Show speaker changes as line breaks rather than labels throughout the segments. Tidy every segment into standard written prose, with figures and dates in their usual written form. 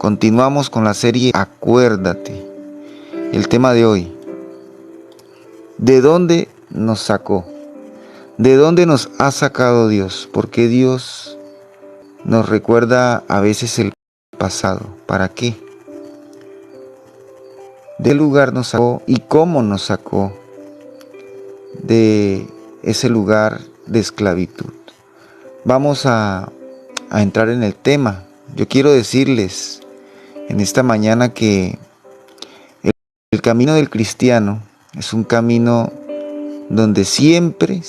Continuamos con la serie Acuérdate. El tema de hoy: ¿de dónde nos sacó? ¿De dónde nos ha sacado Dios? Porque Dios nos recuerda a veces el pasado. ¿Para qué? ¿De qué lugar nos sacó y cómo nos sacó de ese lugar de esclavitud? Vamos a entrar en el tema. Yo quiero decirles en esta mañana que el camino del cristiano es un camino donde siempre,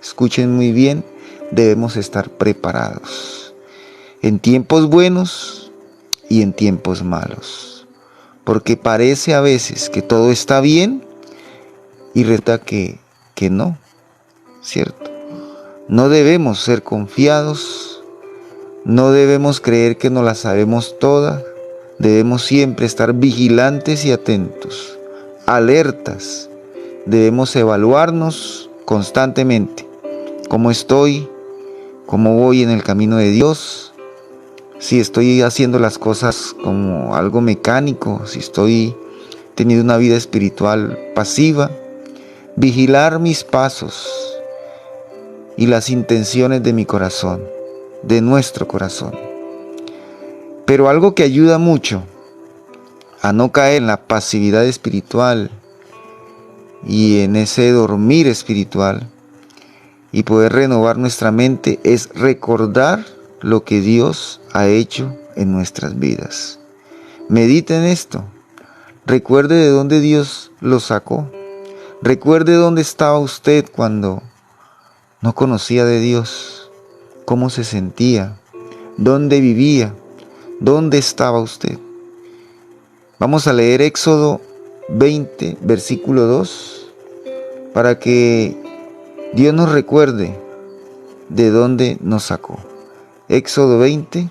escuchen muy bien, debemos estar preparados en tiempos buenos y en tiempos malos, porque parece a veces que todo está bien y resulta que no, ¿cierto? No debemos ser confiados, no debemos creer que nos la sabemos toda. Debemos siempre estar vigilantes y atentos, alertas. Debemos evaluarnos constantemente. ¿Cómo estoy? ¿Cómo voy en el camino de Dios? Si estoy haciendo las cosas como algo mecánico, si estoy teniendo una vida espiritual pasiva. Vigilar mis pasos y las intenciones de mi corazón, de nuestro corazón. Pero algo que ayuda mucho a no caer en la pasividad espiritual y en ese dormir espiritual y poder renovar nuestra mente es recordar lo que Dios ha hecho en nuestras vidas. Medite en esto. Recuerde de dónde Dios lo sacó. Recuerde dónde estaba usted cuando no conocía de Dios, cómo se sentía, dónde vivía. ¿Dónde estaba usted? Vamos a leer Éxodo 20, versículo 2, para que Dios nos recuerde de dónde nos sacó. Éxodo 20,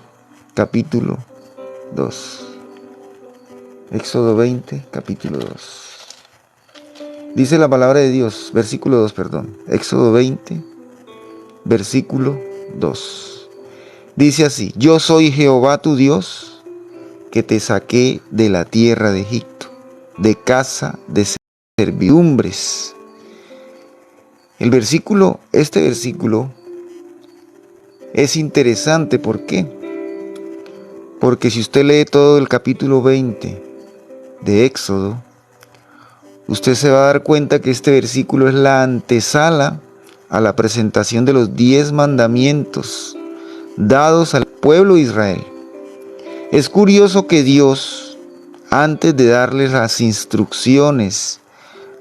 capítulo 2. Éxodo 20, capítulo 2. Dice la palabra de Dios, versículo 2, perdón. Éxodo 20, versículo 2. Dice así: yo soy Jehová tu Dios, que te saqué de la tierra de Egipto, de casa de servidumbres. Este versículo es interesante. ¿Por qué? Porque si usted lee todo el capítulo 20 de Éxodo, usted se va a dar cuenta que este versículo es la antesala a la presentación de los 10 mandamientos dados al pueblo de Israel. Es curioso que Dios, antes de darles las instrucciones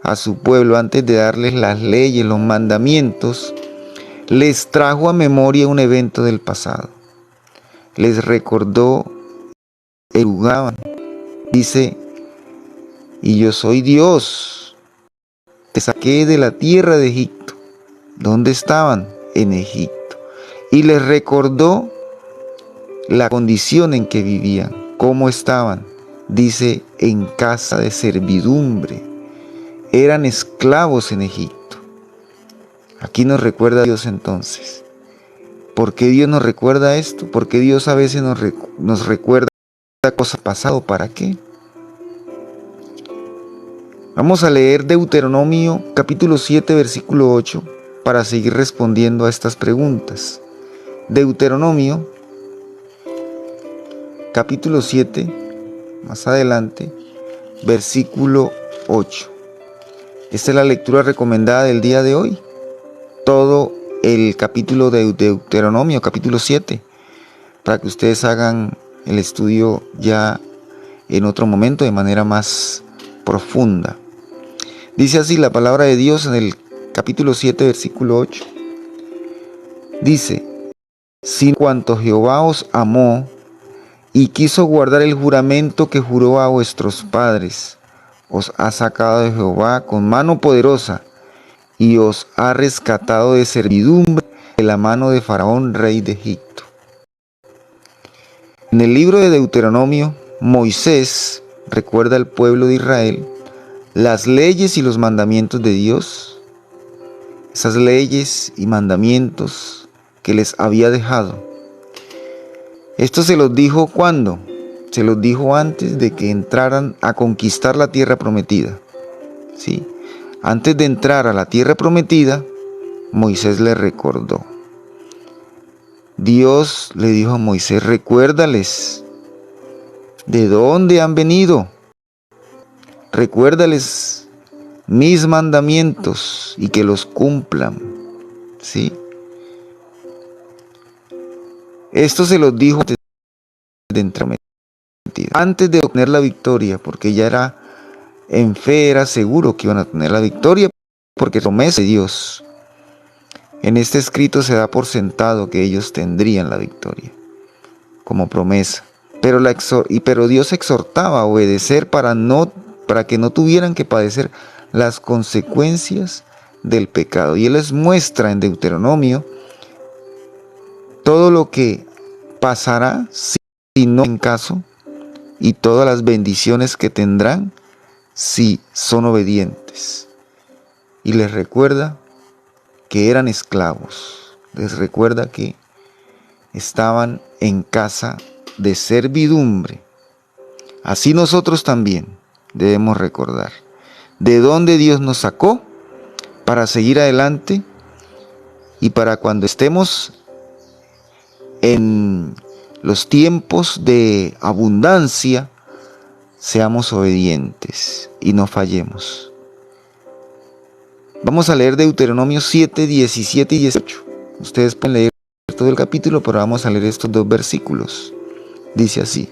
a su pueblo, antes de darles las leyes, los mandamientos, les trajo a memoria un evento del pasado. Les recordó el lugar. Dice: y yo soy Dios, te saqué de la tierra de Egipto. ¿Dónde estaban? En Egipto. Y les recordó la condición en que vivían, cómo estaban. Dice: en casa de servidumbre. Eran esclavos en Egipto. Aquí nos recuerda Dios entonces. ¿Por qué Dios nos recuerda esto? ¿Por qué Dios a veces nos recuerda cosas pasadas? ¿Para qué? Vamos a leer Deuteronomio capítulo 7, versículo 8, para seguir respondiendo a estas preguntas. Deuteronomio capítulo 7, más adelante, versículo 8. Esta es la lectura recomendada del día de hoy. Todo el capítulo de Deuteronomio, capítulo 7, para que ustedes hagan el estudio ya en otro momento de manera más profunda. Dice así la palabra de Dios en el capítulo 7, versículo 8. Dice: sin cuanto Jehová os amó y quiso guardar el juramento que juró a vuestros padres, os ha sacado de Jehová con mano poderosa y os ha rescatado de servidumbre de la mano de Faraón, rey de Egipto. En el libro de Deuteronomio, Moisés recuerda al pueblo de Israel las leyes y los mandamientos de Dios, esas leyes y mandamientos que les había dejado. Esto se los dijo ¿cuándo? se los dijo antes de que entraran a conquistar la tierra prometida. ¿Sí? Antes de entrar a la tierra prometida, Moisés le recordó. Dios le dijo a Moisés, recuérdales de dónde han venido. Recuérdales mis mandamientos y que los cumplan. ¿Sí? Esto se los dijo antes de entrar, antes de obtener la victoria, porque ya era en fe, era seguro que iban a tener la victoria, porque promesa de Dios. En este escrito se da por sentado que ellos tendrían la victoria, como promesa. Pero Dios exhortaba a obedecer para que no tuvieran que padecer las consecuencias del pecado. Y Él les muestra en Deuteronomio todo lo que pasará si no en caso, y todas las bendiciones que tendrán si son obedientes. Y les recuerda que eran esclavos. Les recuerda que estaban en casa de servidumbre. Así nosotros también debemos recordar de dónde Dios nos sacó para seguir adelante y para cuando estemos en los tiempos de abundancia, seamos obedientes y no fallemos. Vamos a leer Deuteronomio 7, 17 y 18. Ustedes pueden leer todo el capítulo, pero vamos a leer estos dos versículos. Dice así: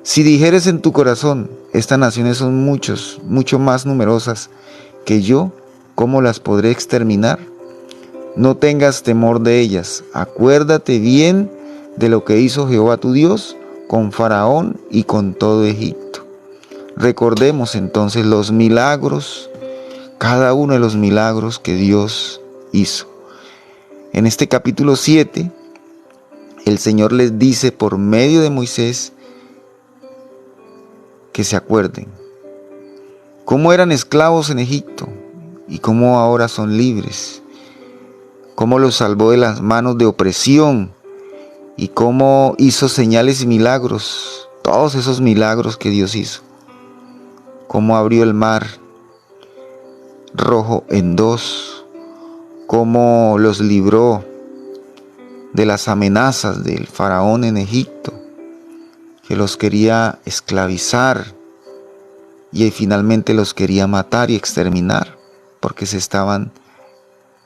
si dijeres en tu corazón, estas naciones son mucho más numerosas que yo, ¿cómo las podré exterminar? No tengas temor de ellas. Acuérdate bien de lo que hizo Jehová tu Dios con Faraón y con todo Egipto. Recordemos entonces los milagros, cada uno de los milagros que Dios hizo. En este capítulo 7, el Señor les dice por medio de Moisés que se acuerden cómo eran esclavos en Egipto y cómo ahora son libres, cómo los salvó de las manos de opresión y cómo hizo señales y milagros, todos esos milagros que Dios hizo, cómo abrió el mar Rojo en dos, cómo los libró de las amenazas del faraón en Egipto, que los quería esclavizar y finalmente los quería matar y exterminar porque se estaban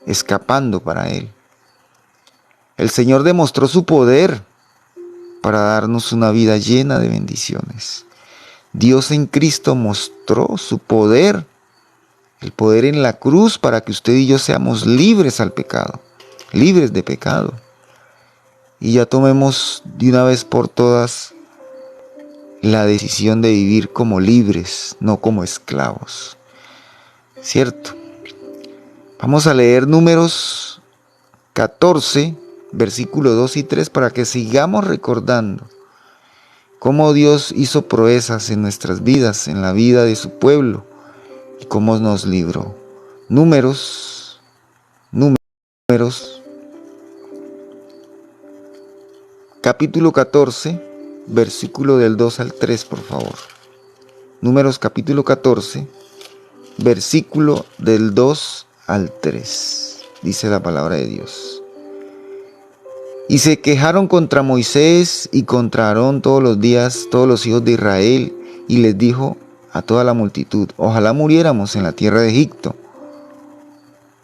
escapando para él. El Señor demostró su poder para darnos una vida llena de bendiciones. Dios en Cristo mostró su poder, el poder en la cruz para que usted y yo seamos libres al pecado, libres de pecado. Y ya tomemos de una vez por todas la decisión de vivir como libres, no como esclavos. ¿Cierto? Vamos a leer Números 14, versículos 2 y 3 para que sigamos recordando cómo Dios hizo proezas en nuestras vidas, en la vida de su pueblo y cómo nos libró. Números, capítulo 14, versículo del 2 al 3, por favor. Números capítulo 14, versículo del 2 al 3. Dice la palabra de Dios. Y se quejaron contra Moisés y contra Aarón todos los días, todos los hijos de Israel, y les dijo a toda la multitud: ojalá muriéramos en la tierra de Egipto,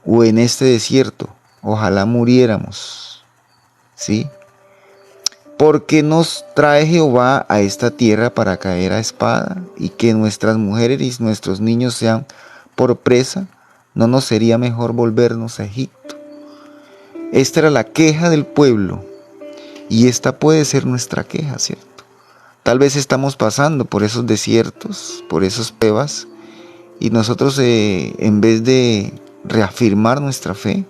o en este desierto, ojalá muriéramos. ¿Sí? Porque nos trae Jehová a esta tierra para caer a espada, y que nuestras mujeres y nuestros niños sean por presa, ¿no nos sería mejor volvernos a Egipto? Esta era la queja del pueblo, y esta puede ser nuestra queja, ¿cierto? Tal vez estamos pasando por esos desiertos, por esas pruebas, y nosotros en vez de reafirmar nuestra fe,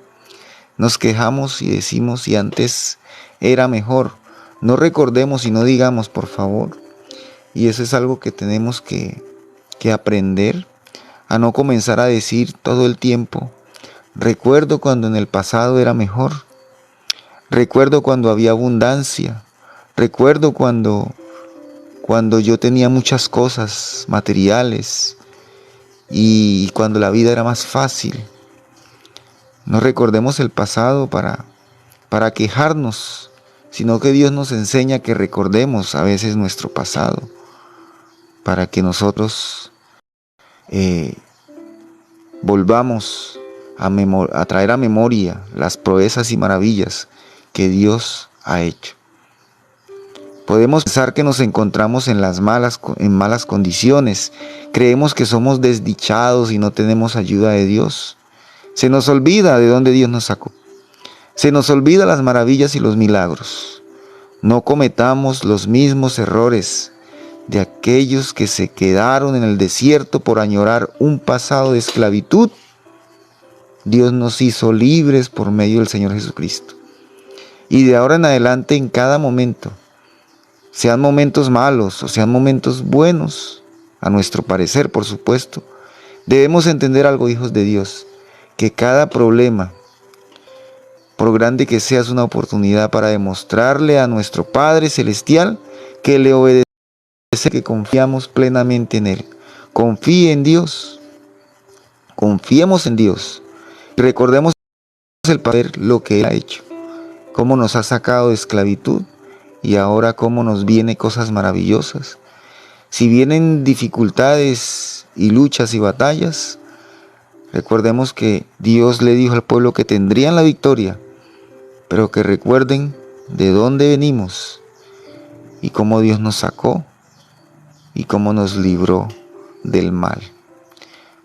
nos quejamos y decimos si antes era mejor. No recordemos y no digamos, por favor. Y eso es algo que tenemos que aprender, a no comenzar a decir todo el tiempo: recuerdo cuando en el pasado era mejor. Recuerdo cuando había abundancia. Recuerdo cuando cuando yo tenía muchas cosas materiales y cuando la vida era más fácil. No recordemos el pasado para quejarnos, sino que Dios nos enseña que recordemos a veces nuestro pasado, para que nosotros volvamos a traer a memoria las proezas y maravillas que Dios ha hecho. Podemos pensar que nos encontramos en malas condiciones, creemos que somos desdichados y no tenemos ayuda de Dios. Se nos olvida de dónde Dios nos sacó. Se nos olvida las maravillas y los milagros. No cometamos los mismos errores de aquellos que se quedaron en el desierto por añorar un pasado de esclavitud. Dios nos hizo libres por medio del Señor Jesucristo. Y de ahora en adelante, en cada momento, sean momentos malos o sean momentos buenos, a nuestro parecer, por supuesto, debemos entender algo, hijos de Dios, que cada problema, por grande que sea, es una oportunidad para demostrarle a nuestro Padre Celestial que le obedecemos, que confiamos plenamente en Él. Confíe en Dios, confiemos en Dios. Y recordemos el Padre, lo que Él ha hecho, cómo nos ha sacado de esclavitud y ahora cómo nos vienen cosas maravillosas. Si vienen dificultades y luchas y batallas, recordemos que Dios le dijo al pueblo que tendrían la victoria, pero que recuerden de dónde venimos y cómo Dios nos sacó y cómo nos libró del mal.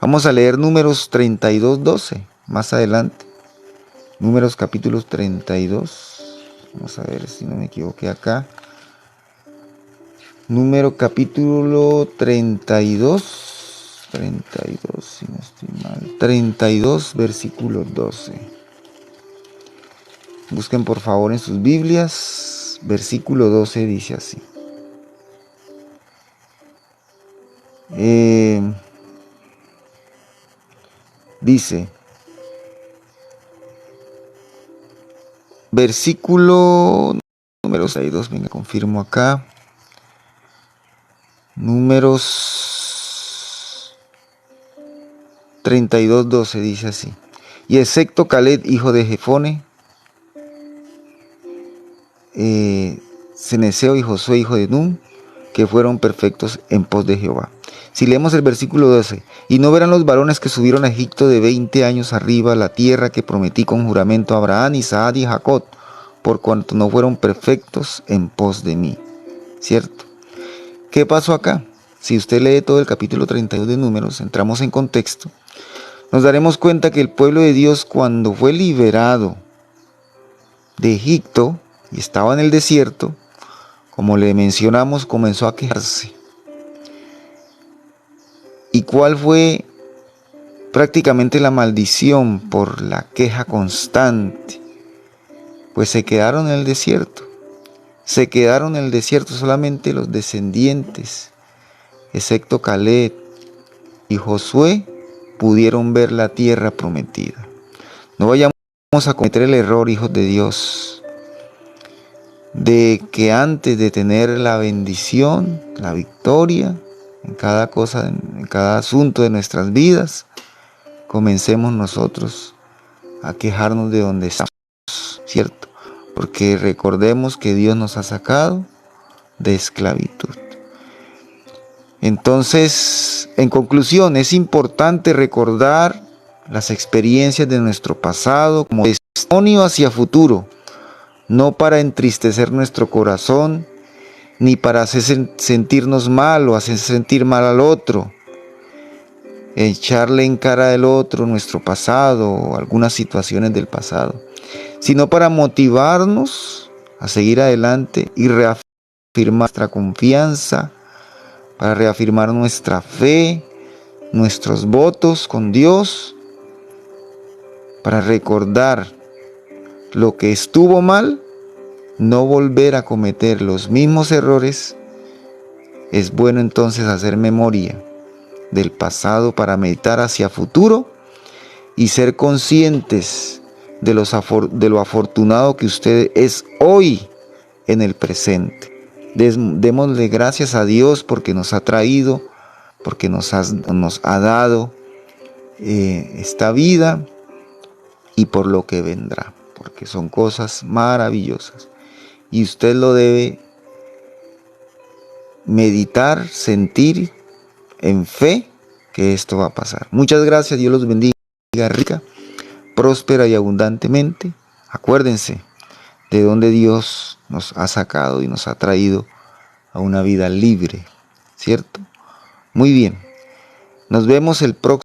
Vamos a leer Números 32:12 más adelante. Números capítulo 32. Vamos a ver si no me equivoqué acá. Número capítulo 32. 32, si no estoy mal. 32, versículo 12. Busquen por favor en sus Biblias. Versículo 12 dice así. Dice, versículo número 62, venga, confirmo acá. Números 32:12 dice así. Y excepto Caleb, hijo de Jefone, Ceneseo y Josué, hijo de Nun, que fueron perfectos en pos de Jehová. Si leemos el versículo 12, y no verán los varones que subieron a Egipto de 20 años arriba la tierra que prometí con juramento a Abraham, Isaac y Jacob, por cuanto no fueron perfectos en pos de mí. ¿Cierto? ¿Qué pasó acá? Si usted lee todo el capítulo 32 de Números, entramos en contexto, nos daremos cuenta que el pueblo de Dios, cuando fue liberado de Egipto y estaba en el desierto, como le mencionamos, comenzó a quejarse. ¿Y cuál fue prácticamente la maldición por la queja constante? Pues se quedaron en el desierto. Se quedaron en el desierto solamente los descendientes, excepto Caleb y Josué, pudieron ver la tierra prometida. No vayamos a cometer el error, hijos de Dios, de que antes de tener la bendición, la victoria, en cada cosa, en cada asunto de nuestras vidas, comencemos nosotros a quejarnos de donde estamos, ¿cierto? Porque recordemos que Dios nos ha sacado de esclavitud. Entonces, en conclusión, es importante recordar las experiencias de nuestro pasado como testimonio hacia futuro, no para entristecer nuestro corazón, ni para hacer sentirnos mal o hacer sentir mal al otro, echarle en cara del otro nuestro pasado o algunas situaciones del pasado, sino para motivarnos a seguir adelante y reafirmar nuestra confianza, para reafirmar nuestra fe, nuestros votos con Dios, para recordar lo que estuvo mal, no volver a cometer los mismos errores. Es bueno entonces hacer memoria del pasado para meditar hacia futuro y ser conscientes de lo afortunado que usted es hoy en el presente. Démosle gracias a Dios porque nos ha traído, porque nos ha dado esta vida y por lo que vendrá, porque son cosas maravillosas. Y usted lo debe meditar, sentir en fe que esto va a pasar. Muchas gracias, Dios los bendiga rica, próspera y abundantemente. Acuérdense de donde Dios nos ha sacado y nos ha traído a una vida libre, ¿cierto? Muy bien, nos vemos el próximo.